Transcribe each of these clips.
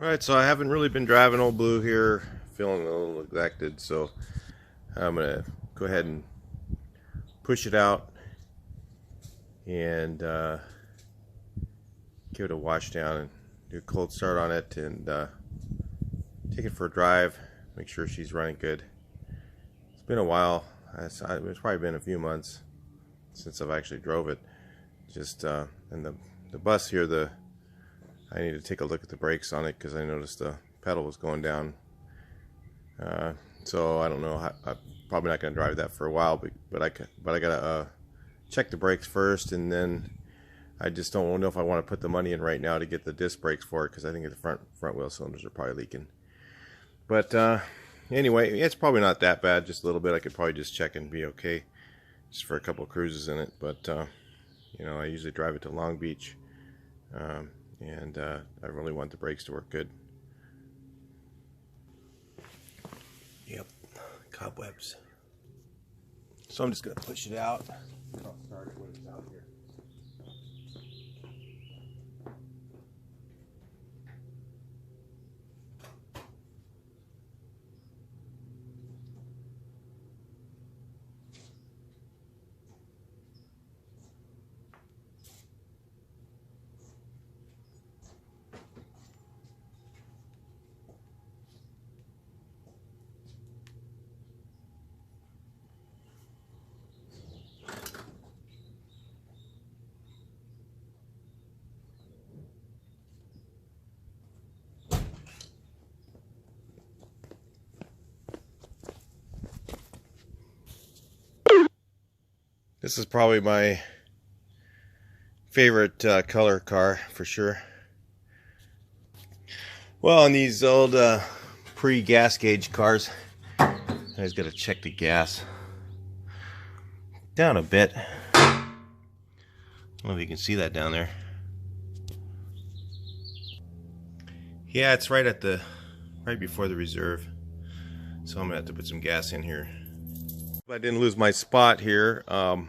Alright, so I haven't really been driving Old Blue here, feeling a little neglected, so I'm going to go ahead and push it out and give it a wash down and do a cold start on it and take it for a drive, make sure she's running good. It's been a while. It's probably been a few months since I've actually drove it. Just and the bus here, I need to take a look at the brakes on it because I noticed the pedal was going down. So I don't know. I'm probably not going to drive that for a while, but I gotta check the brakes first, and then I just don't know if I want to put the money in right now to get the disc brakes for it because I think the front wheel cylinders are probably leaking. But anyway, it's probably not that bad. Just a little bit. I could probably just check and be okay, just for a couple of cruises in it. But you know, I usually drive it to Long Beach. And I really want the brakes to work good. Yep, cobwebs. So I'm just going to push it out. I'll start it when it's out here. This is probably my favorite color car for sure. Well, on these old pre-gas gauge cars, I always got to check the gas down a bit. I don't know if you can see that down there. Yeah, it's right before the reserve. So I'm gonna have to put some gas in here. I didn't lose my spot here. I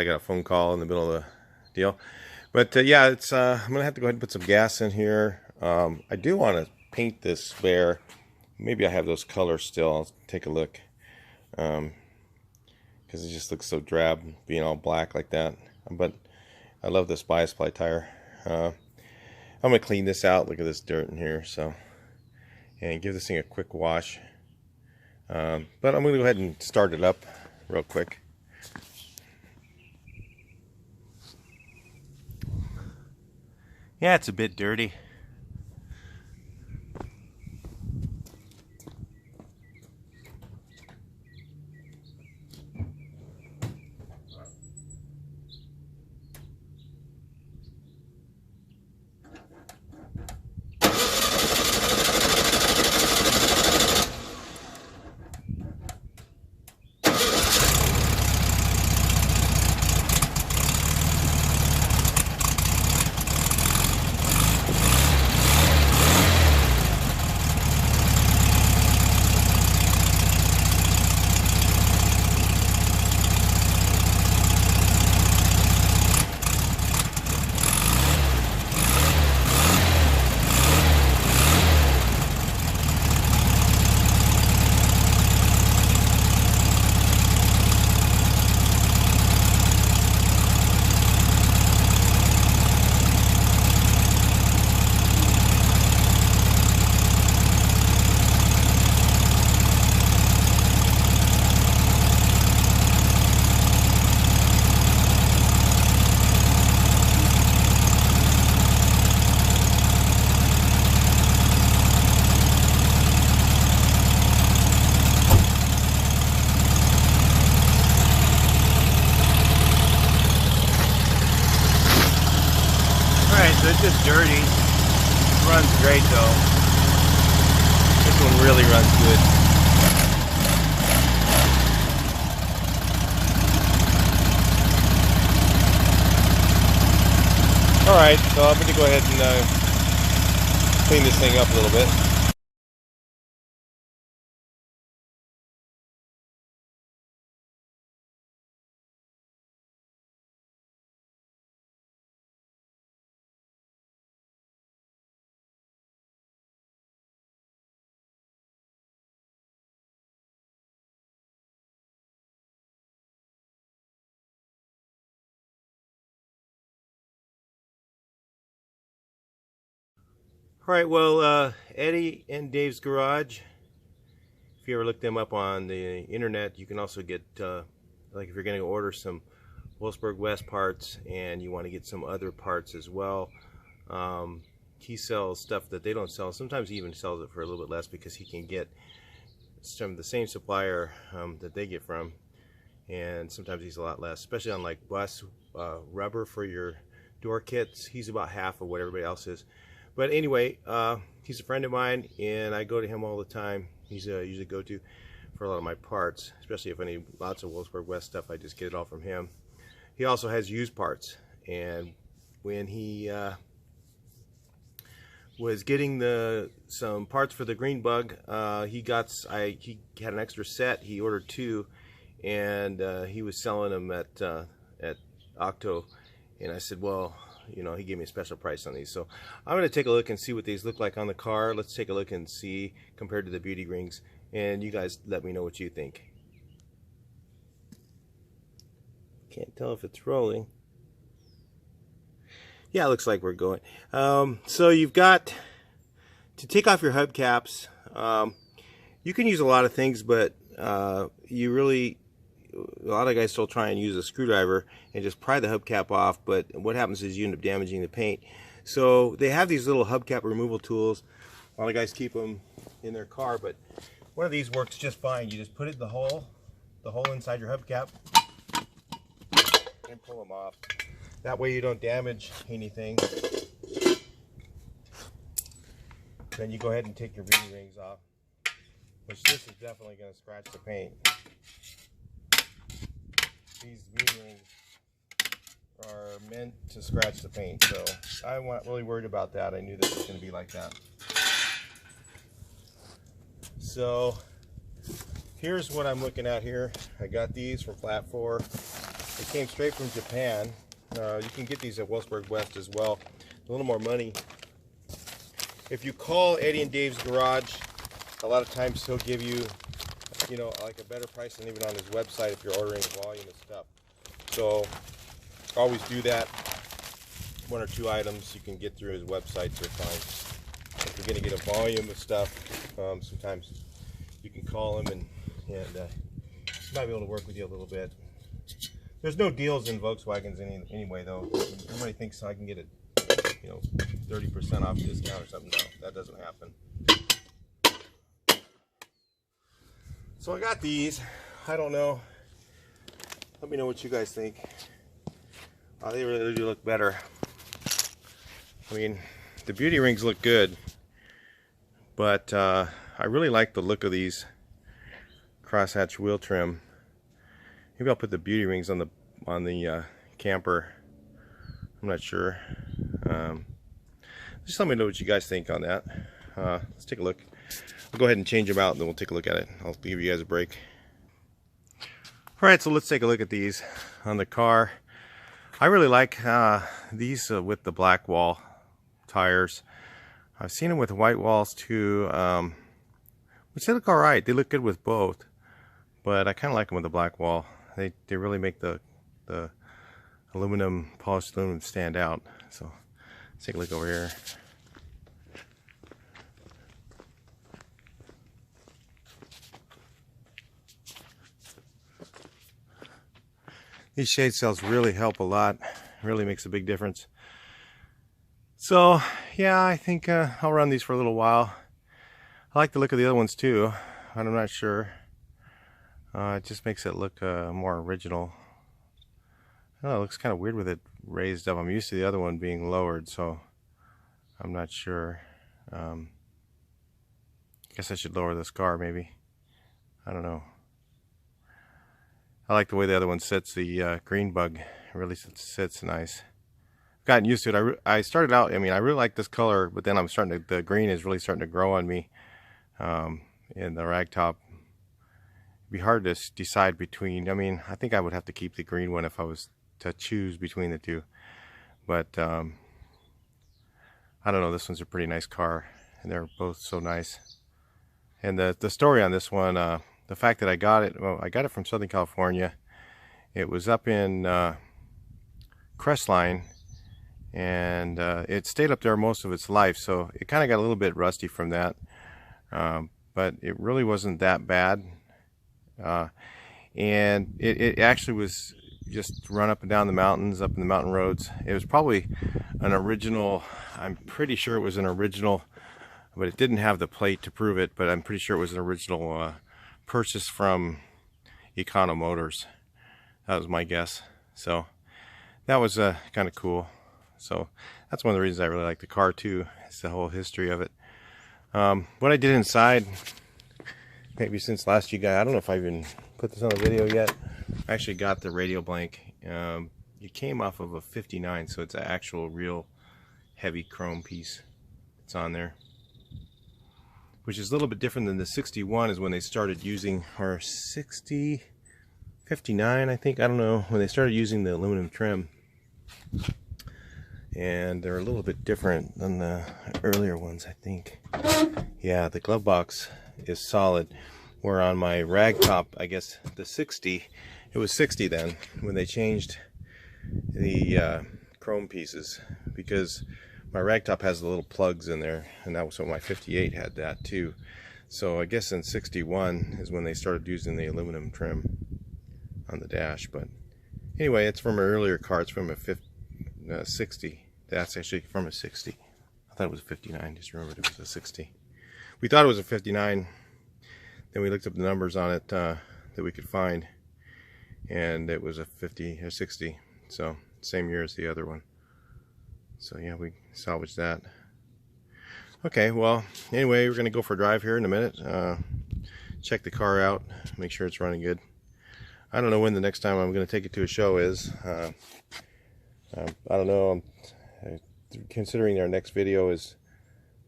got a phone call in the middle of the deal, but yeah, it's I'm gonna have to go ahead and put some gas in here. I do want to paint this spare. Maybe I have those colors still. I'll take a look, because it just looks so drab being all black like that. But I love this bias ply tire. I'm gonna clean this out. Look at this dirt in here. So, and give this thing a quick wash. But I'm going to go ahead and start it up real quick. Yeah, it's a bit dirty. So it's just dirty. It runs great though. This one really runs good. Alright, so I'm going to go ahead and clean this thing up a little bit. Alright, well, Eddie and Dave's Garage, if you ever look them up on the internet, you can also get, like if you're going to order some Wolfsburg West parts and you want to get some other parts as well. He sells stuff that they don't sell. Sometimes he even sells it for a little bit less because he can get some the same supplier that they get from, and sometimes he's a lot less, especially on like bus rubber for your door kits. He's about half of what everybody else is. But anyway, he's a friend of mine and I go to him all the time. He's usually go-to for a lot of my parts, especially if I need lots of Wolfsburg West stuff. I just get it all from him. He also has used parts, and when he was getting some parts for the green bug, he had an extra set. He ordered 2, and he was selling them at Octo, and I said, well, you know, he gave me a special price on these. So I'm going to take a look and see what these look like on the car. Let's take a look and see compared to the beauty rings, and you guys let me know what you think. Can't tell if it's rolling. Yeah, it looks like we're going. So you've got to take off your hubcaps. You can use a lot of things, but a lot of guys still try and use a screwdriver and just pry the hubcap off, but what happens is you end up damaging the paint. So they have these little hubcap removal tools. A lot of guys keep them in their car, but one of these works just fine. You just put it in the hole inside your hubcap, and pull them off. That way you don't damage anything. Then you go ahead and take your beauty rings off, which this is definitely going to scratch the paint. These beauty rings are meant to scratch the paint, so I wasn't really worried about that. I knew that it was going to be like that. So here's what I'm looking at here. I got these from Flat 4. They came straight from Japan. You can get these at Wolfsburg West as well. A little more money. If you call Eddie and Dave's Garage, a lot of times he'll give you, you know, like a better price than even on his website if you're ordering volume of stuff. So always do that. 1 or 2 items you can get through his website, you're fine. If you're going to get a volume of stuff, sometimes you can call him and he might be able to work with you a little bit. There's no deals in Volkswagens anyway, though. Everybody thinks I can get it, you know, 30% off discount or something. No, that doesn't happen. So I got these. I don't know. Let me know what you guys think. They really do look better. I mean, the beauty rings look good, but I really like the look of these crosshatch wheel trim. Maybe I'll put the beauty rings on the camper. I'm not sure. Just let me know what you guys think on that. Let's take a look. We'll go ahead and change them out, and then we'll take a look at it. I'll give you guys a break. Alright, so let's take a look at these on the car. I really like these with the black wall tires. I've seen them with white walls too, which they look alright. They look good with both, but I kind of like them with the black wall. They really make the aluminum, polished aluminum stand out. So let's take a look over here. These shade cells really help a lot. Really makes a big difference. So yeah, I think I'll run these for a little while. I like the look of the other ones too, but I'm not sure. It just makes it look more original. I don't know, it looks kind of weird with it raised up. I'm used to the other one being lowered, so I'm not sure. I guess I should lower this car maybe. I don't know. I like the way the other one sits. The green bug really sits nice. I've gotten used to it. I started out, I mean, I really like this color, but then the green is really starting to grow on me in the ragtop. It'd be hard to decide between. I mean, I think I would have to keep the green one if I was to choose between the two. But I don't know, this one's a pretty nice car, and they're both so nice. And the story on this one, the fact that I got it, well, I got it from Southern California. It was up in Crestline, and it stayed up there most of its life, so it kind of got a little bit rusty from that, but it really wasn't that bad. And it actually was just run up and down the mountains, up in the mountain roads. It was probably an original, I'm pretty sure it was an original, but it didn't have the plate to prove it, but I'm pretty sure it was an original purchase from Econo Motors. That was my guess. So that was kind of cool. So that's one of the reasons I really like the car too. It's the whole history of it. What I did inside, maybe since last you guys, I don't know if I even put this on the video yet. I actually got the radio blank. It came off of a 59, so it's an actual real heavy chrome piece. It's on there, which is a little bit different than the 61 is when they started using, or 60, 59 I think, I don't know, when they started using the aluminum trim. And they're a little bit different than the earlier ones, I think. Yeah, the glove box is solid. Where on my rag top, I guess the 60, it was 60 then when they changed the chrome pieces, because my rag top has the little plugs in there, and that was what my 58 had that too. So I guess in 61 is when they started using the aluminum trim on the dash. But anyway, it's from an earlier car. It's from a 60. That's actually from a 60. I thought it was a 59. Just remembered it was a 60. We thought it was a 59. Then we looked up the numbers on it that we could find, and it was a 50 or 60. So same year as the other one. So yeah, we salvaged that. Okay, well, anyway, we're gonna go for a drive here in a minute. Check the car out, make sure it's running good. I don't know when the next time I'm gonna take it to a show is. I don't know. I'm considering our next video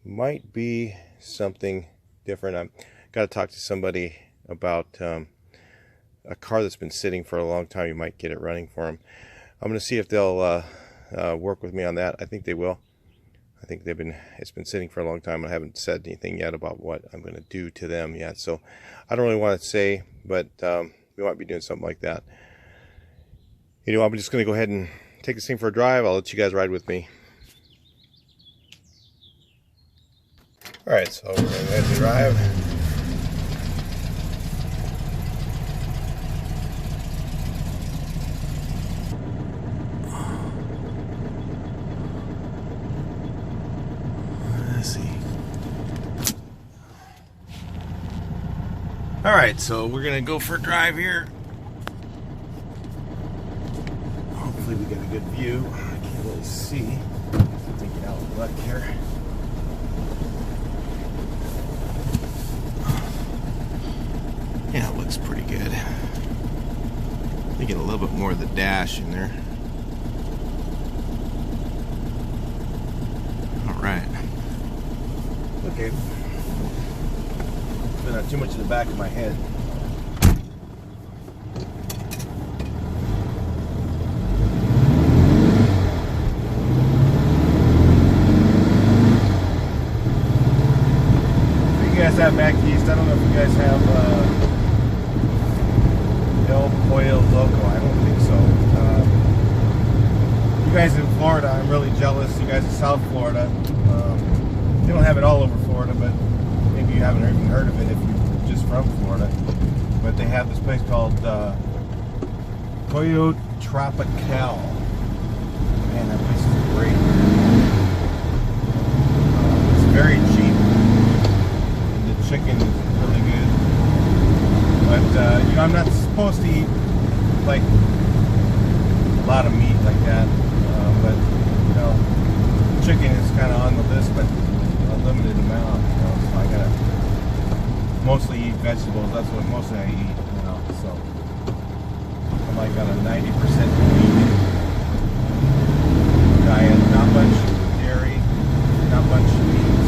might be something different. I've got to talk to somebody about a car that's been sitting for a long time. You might get it running for them. I'm going to see if they'll work with me on that. I think they will. I think it's been sitting for a long time. I haven't said anything yet about what I'm going to do to them yet. So I don't really want to say, but we might be doing something like that. You know, I'm just going to go ahead and take this thing for a drive. I'll let you guys ride with me. Alright, so we're going to go ahead and drive. Let's see. Alright, so we're going to go for a drive here. Hopefully we get a good view. I can't really see. Take it out with luck here. Yeah, it looks pretty good. You get a little bit more of the dash in there. Alright. Okay. But not too much in the back of my head. You guys have back east, I don't know if you guys have El Pollo Loco. I don't think so. You guys in Florida, I'm really jealous. You guys in South Florida, you don't have it all over Florida, but maybe you haven't even heard of it if you're just from Florida. But they have this place called Pollo Tropical. Man, that place is great. It's very cheap. Chicken is really good, but you know, I'm not supposed to eat like a lot of meat like that, but you know, chicken is kind of on the list, but a limited amount, you know, so I gotta mostly eat vegetables. That's what mostly I eat, you know, so I'm like on a 90% vegan diet, not much dairy, not much meat,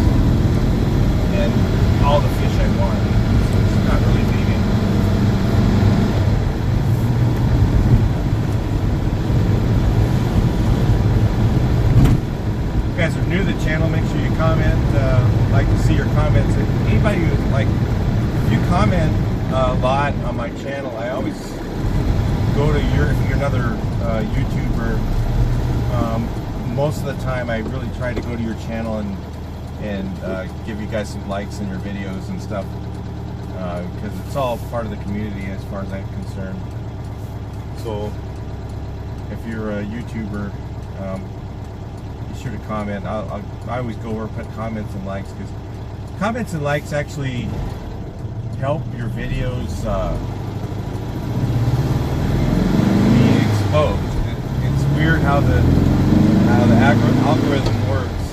and all the fish I want, so it's not really vegan. If you guys are new to the channel, make sure you comment. Like to see your comments. Anybody who's like, if you comment a lot on my channel, I always go to if you're another YouTuber, most of the time I really try to go to your channel and give you guys some likes in your videos and stuff, because it's all part of the community as far as I'm concerned. So if you're a YouTuber, be sure to comment. I always go over and put comments and likes, because comments and likes actually help your videos be exposed. It's weird how the algorithm works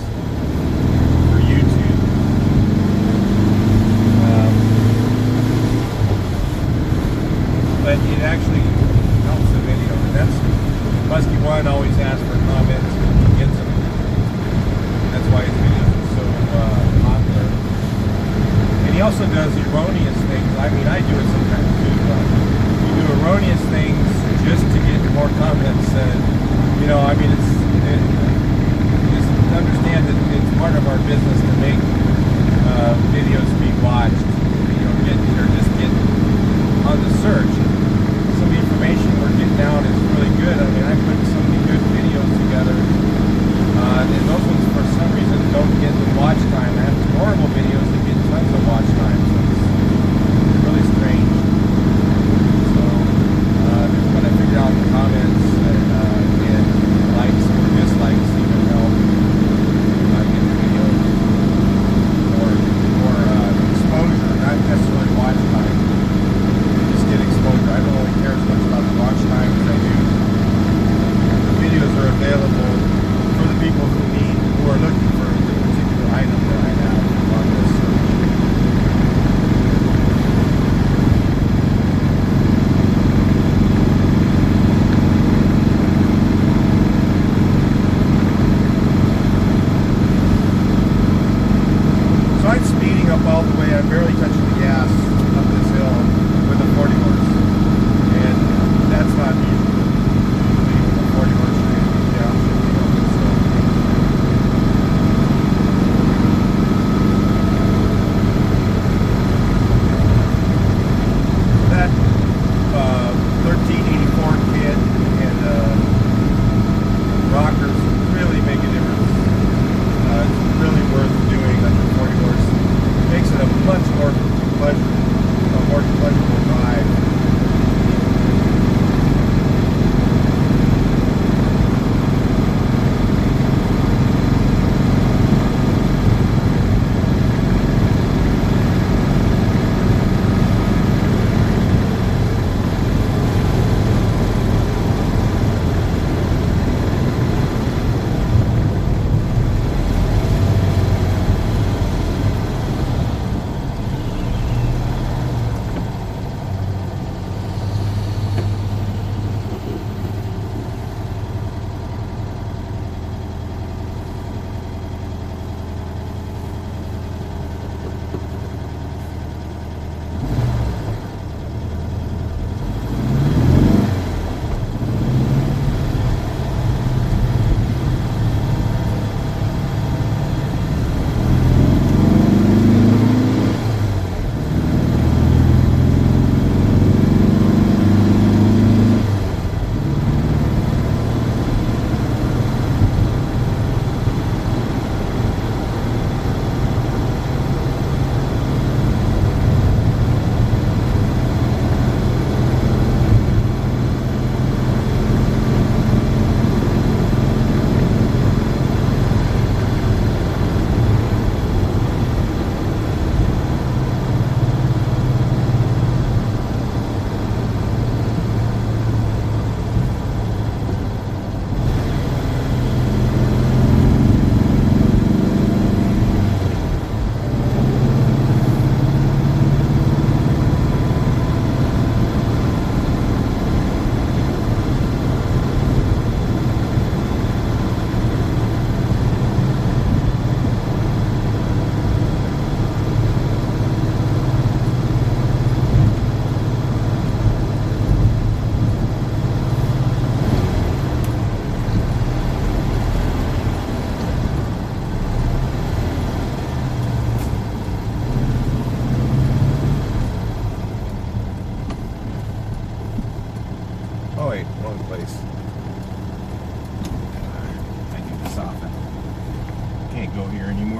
for YouTube. But it actually helps the video, and that's Muskie One always asks for comments and gets them. That's why his videos are so popular. And he also does erroneous things. I mean, I do it sometimes too. You do erroneous things just to get more comments. You know, I mean, just understand that it's part of our business to make videos be watched. You know, just get on the search. Some of the information we're getting out is really good. I mean, I put so many good videos together, and those ones for some reason don't get the watch time. I have horrible videos that get tons of watch time. So it's really strange. So just when I figure out the comments and likes or dislikes even help get the video more exposure, not necessarily watch time. Just get exposure. I don't really care as much about the watch time as I do. The videos are available for the people who are looking for the particular item that I have on this search. So I'm speeding up all the way. I'm barely touching the gas up this hill with a 40 horse, and that's not usual. Usually with a 40 horse downshift on this hill. That 1384 kit and rockers really make a difference. It's really worth doing under 40 horse. It makes it a much more pleasure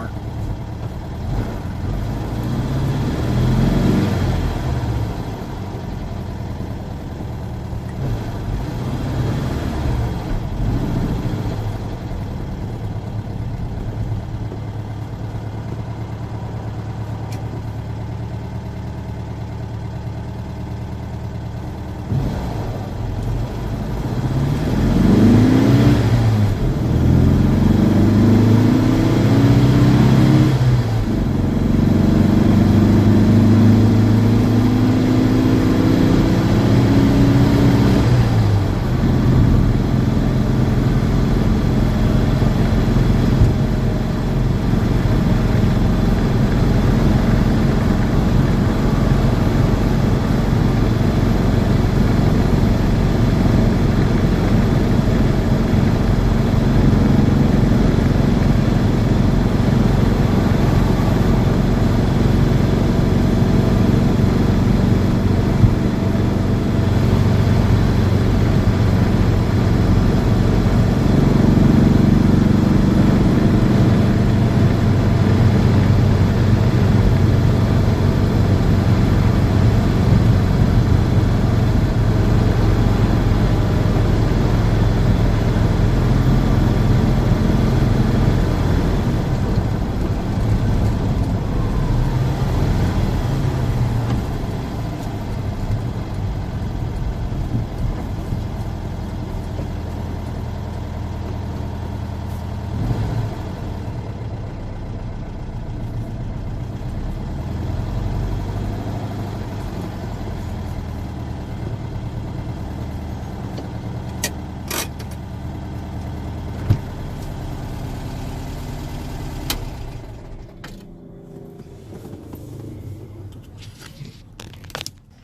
anymore.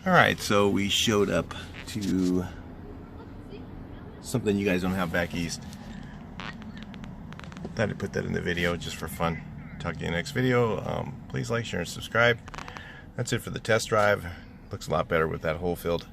Alright, so we showed up to something you guys don't have back east. Thought I'd put that in the video just for fun. Talk to you in the next video. Please like, share, and subscribe. That's it for the test drive. Looks a lot better with that hole filled.